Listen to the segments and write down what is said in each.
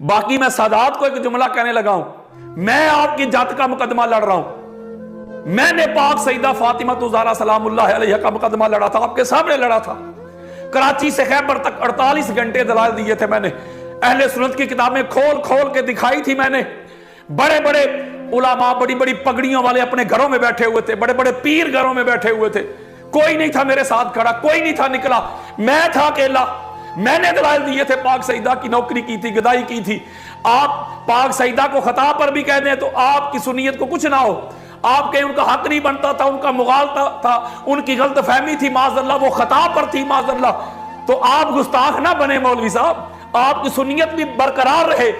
बाकी मैं सादात को एक जुमला कहने लगा हूं, मैं आपकी जात का मुकदमा लड़ रहा हूं। मैंने पाक सईदा फातिमा ज़हरा सलामुल्लाह अलैहा का मुकदमा लड़ा था, आपके सामने लड़ा था। कराची से खैबर तक 48 घंटे दलाल दिए थे मैंने। अहले सुन्नत की किताबें खोल खोल के दिखाई थी मैंने। बड़े बड़े उलामा, बड़ी बड़ी पगड़ियों वाले अपने घरों में बैठे हुए थे, बड़े बड़े पीर घरों में बैठे हुए थे। कोई नहीं था मेरे साथ खड़ा, कोई नहीं था निकला, मैं था अकेला। मैंने दलाल दिए थे, पाक सईदा की नौकरी की थी, गदाई की थी। आप पाक सईदा को खता पर भी कह दें तो आपकी सुन्नियत को कुछ ना हो। आप कहीं उनका हक नहीं बनता था, उनका मुगालता था, उनकी गलत फहमी थी, माज़अल्लाह वो खता पर थी, माज़अल्लाह। तो आप गुस्ताख ना बने मौलवी साहब, आपकी सुन्नियत भी बरकरार रहे।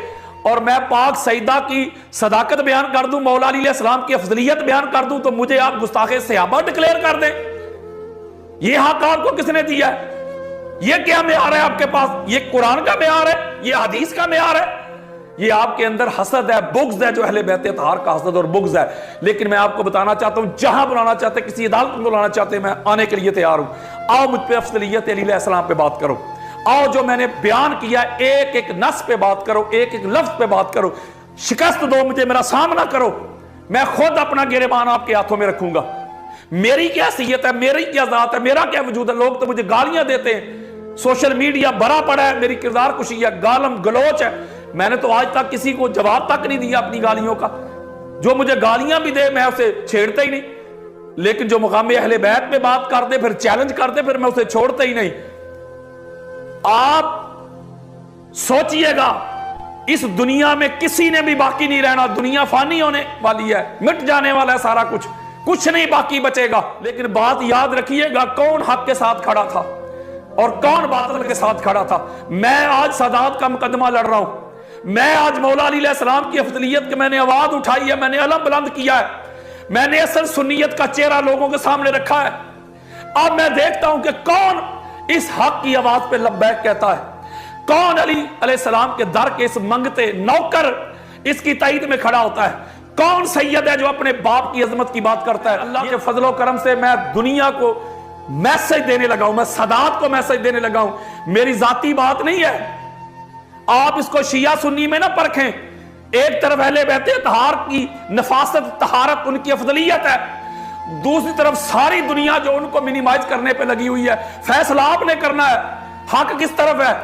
और मैं पाक सईदा की सदाकत बयान कर दूं, मौला अली अलैहिस्सलाम की अफजलियत बयान कर दूं, तो मुझे आप गुस्ताखे सहाबा डिक्लेयर कर दें। ये हक आपको किसने दिया है? ये क्या मेयार है आपके पास? ये कुरान का मेयार है? ये हदीस का मेयार है? ये आपके अंदर हसद है, बुग़्ज़ है, जो अहले बैत अतहार का हसद और बुग़्ज़ है। लेकिन मैं आपको बताना चाहता हूं, जहां बुलाना चाहते, किसी अदालत में बुलाना चाहते, मैं आने के लिए तैयार हूं। आओ मुझ पे अफजलियत अली अलैहिस्सलाम पे बात करो। आओ जो मैंने बयान किया एक एक नस पे बात करो, एक एक लफ्ज पे बात करो। शिकस्त दो मुझे, मेरा सामना करो। मैं खुद अपना गिरेबान आपके हाथों में रखूंगा। मेरी क्या हैसियत है, मेरी क्या ज़ात है, मेरा क्या वजूद है? लोग तो मुझे गालियां देते हैं, सोशल मीडिया भरा पड़ा है, मेरी किरदार कुशी है, गालम गलोच है। मैंने तो आज तक किसी को जवाब तक नहीं दिया अपनी गालियों का। जो मुझे गालियां भी दे मैं उसे छेड़ता ही नहीं, लेकिन जो मुकाम अहले बैत पे बात कर दे, फिर चैलेंज कर दे, फिर मैं उसे छोड़ता ही नहीं। आप सोचिएगा, इस दुनिया में किसी ने भी बाकी नहीं रहना। दुनिया फानी होने वाली है, मिट जाने वाला है सारा कुछ, कुछ नहीं बाकी बचेगा। लेकिन बात याद रखिएगा, कौन हक के साथ खड़ा था और कौन बातिल के साथ खड़ा था। मैं आज सादात का मुकदमा लड़ रहा हूं। मैं आज मौला अली अलैहिस्सलाम की अफजलियत की मैंने आवाज उठाई है, मैंने अलम बुलंद किया है, मैंने असल सुन्नियत का चेहरा लोगों के सामने रखा है। अब मैं देखता हूं कि कौन इस हक की आवाज पे लब्बैक कहता है, कौन अली अलैहिस्सलाम के दर के इस मंगते नौकर इसकी ताईद में खड़ा होता है, कौन सैयद है जो अपने बाप की अजमत की बात करता है। अल्लाह के फजलो करम से मैं दुनिया को मैसेज देने लगा हूं, मैं सादात को मैसेज देने लगा हूं। मेरी जाती बात नहीं है। आप इसको शिया सुन्नी में ना परखें। एक तरफ अहले बैत अतहार की नफासत, तहारत, उनकी अफजलियत है, दूसरी तरफ सारी दुनिया जो उनको मिनिमाइज करने पे लगी हुई है। फैसला आपने करना है, हक किस तरफ है।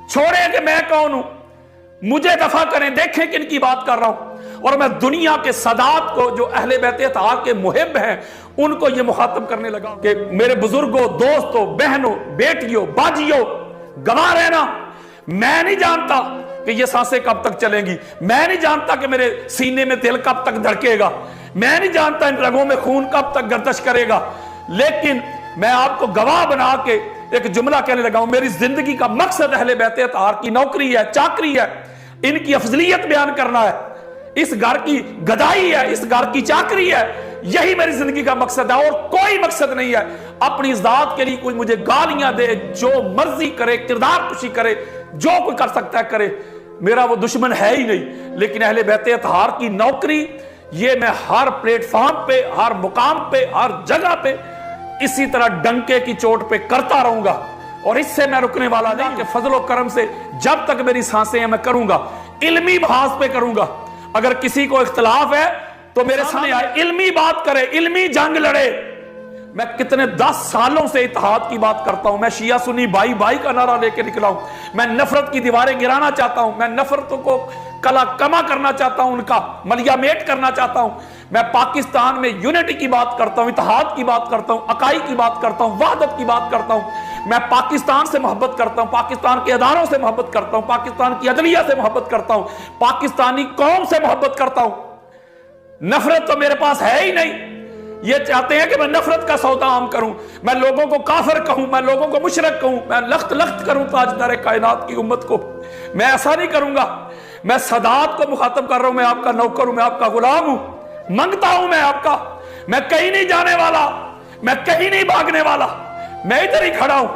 छोड़े कि मैं कौन हूं, मुझे दफा करें, देखें किन की बात कर रहा हूं। और मैं दुनिया के सादात को, जो अहले बैत अतहार के मुहिब हैं, उनको ये मुखातब करने लगा कि मेरे बुजुर्गों, दोस्तों, बहनों, बेटियों, बाजियों, गवाह रहना। मैं नहीं जानता कि ये सांसें कब तक चलेंगी, मैं नहीं जानता कि मेरे सीने में दिल कब तक धड़केगा, मैं नहीं जानता इन रगों में खून कब तक गर्दिश करेगा। लेकिन मैं आपको गवाह बना के एक जुमला कहने लगा हूं, मेरी जिंदगी का मकसद अहले बैत अतहार की नौकरी है, चाकरी है, इनकी अफजलियत बयान करना है, इस घर की गदाई है, इस घर की चाकरी है। यही मेरी जिंदगी का मकसद है और कोई मकसद नहीं है। अपनी जात के लिए कोई मुझे गालियां दे, जो मर्जी करे, किरदार कुशी करे, जो कोई कर सकता है करे, मेरा वो दुश्मन है ही नहीं। लेकिन अहले बैत अतहार की नौकरी, ये मैं हर प्लेटफॉर्म पे, हर मुकाम पे, हर जगह पे इसी तरह डंके की चोट पे करता रहूंगा। और इससे मैं रुकने वाला नहीं कि फजलो करम से जब तक मेरी सांसें हैं मैं करूंगा, इल्मी बहास पे करूंगा। अगर किसी को इख्तलाफ है तो मेरे सामने आए, इल्मी बात करे, इल्मी जंग लड़े। मैं कितने 10 सालों से इत्तेहाद की बात करता हूं। मैं शिया सुन्नी भाई भाई का नारा लेके निकला हूं। मैं नफरत की दीवारें गिराना चाहता हूं, मैं नफरतों को कला कमा करना चाहता हूं, उनका मलियामेट करना चाहता हूं। मैं पाकिस्तान में यूनिटी की बात करता हूं, इत्तेहाद की बात करता हूं, अकाई की बात करता हूं, वहदत की बात करता हूं। मैं पाकिस्तान से मोहब्बत करता हूं, पाकिस्तान के अदारों से मोहब्बत करता हूं, पाकिस्तान की अदलिया से मोहब्बत करता हूं, पाकिस्तानी कौम से मोहब्बत करता हूं। नफरत तो मेरे पास है ही नहीं। ये चाहते हैं कि मैं नफरत का सौदा आम करूं, मैं लोगों को काफिर कहूं, मैं लोगों को मुशरक कहूं, मैं लख्त लख्त करूं ताजदार कायनात की उम्मत को। मैं ऐसा नहीं करूंगा। मैं सादात को मुखातब कर रहा हूं, मैं आपका नौकर हूं, मैं आपका गुलाम हूं, मंगता हूं मैं आपका। मैं कहीं नहीं जाने वाला, मैं कहीं नहीं भागने वाला, मैं इधर ही खड़ा हूं।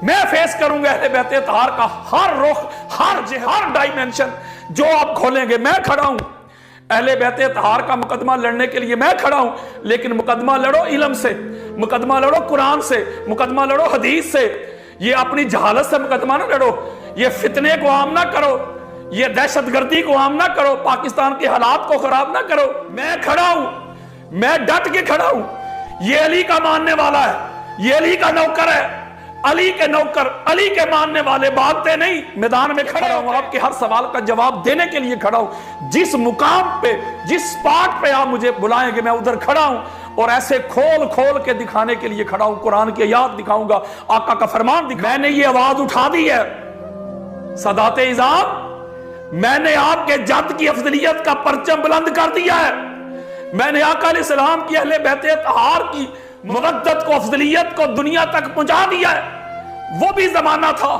मैं फेस करूंगा अहले बैत अतहार का हर रुख, हर डायमेंशन जो आप खोलेंगे, मैं खड़ा हूं। अहले बैत अतहार का मुकदमा लड़ने के लिए मैं खड़ा हूं। लेकिन मुकदमा लड़ो इल्म से, मुकदमा लड़ो कुरान से, मुकदमा लड़ो हदीस से। ये अपनी जहालत से मुकदमा ना लड़ो, ये फितने को आम ना करो, ये दहशत गर्दी को आम ना करो, पाकिस्तान के हालात को खराब ना करो। मैं खड़ा हूं, मैं डट के खड़ा हूं। ये अली का मानने वाला है, ये अली का नौकर है, अली के नौकर, अली के मानने वाले भागते नहीं, मैदान में खड़ा हूं, आपके हर सवाल का जवाब देने के लिए खड़ा हूं। जिस मुकाम पे, जिस स्पॉट पे आप मुझे बुलाएंगे मैं उधर खड़ा हूं, और ऐसे खोल खोल के दिखाने के लिए खड़ा हूं। कुरान की आयत दिखाऊंगा, आका का फरमान दिखाऊंगा। मैंने ये आवाज उठा दी है, सदाते इज़ाम, मैंने आपके जद की अफजलियत का परचम बुलंद कर दिया है। मैंने आका अलैहिस्सलाम की अहले बैते तहार की मुवद्दत को, अफजलियत को दुनिया तक पहुंचा दिया है। वो भी जमाना था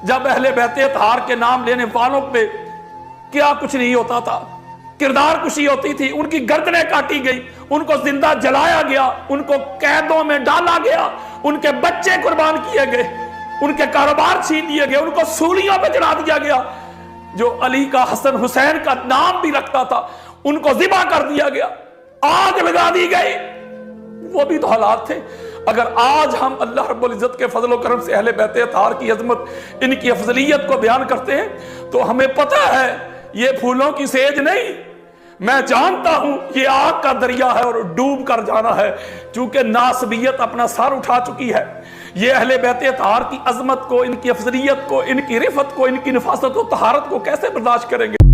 जब अहले बैते तहार के नाम लेने वालों पे क्या कुछ नहीं होता था, किरदार कुशी होती थी, उनकी गर्दनें काटी गई, उनको जिंदा जलाया गया, उनको कैदों में डाला गया, उनके बच्चे कुर्बान किए गए, उनके कारोबार छीन लिए गए, उनको सूलियों पे चढ़ा दिया गया। जो अली का, हसन हुसैन का नाम भी रखता था, उनको ज़िबा कर दिया गया, आग लगा दी गई। वो भी तो हालात थे। अगर आज हम अल्लाह रब्बुल इज्जत के फजल व करम से अहले बैत अताहार की अजमत, इनकी अफजलियत को बयान करते हैं, तो हमें पता है ये फूलों की सेज नहीं, मैं जानता हूं ये आग का दरिया है और डूब कर जाना है, चूंकि नासबियत अपना सर उठा चुकी है। ये अहले बैत अताहार की अजमत को, इनकी अफजलियत को, इनकी रिफत को, इनकी नफासत व तहारत को कैसे बर्दाश्त करेंगे।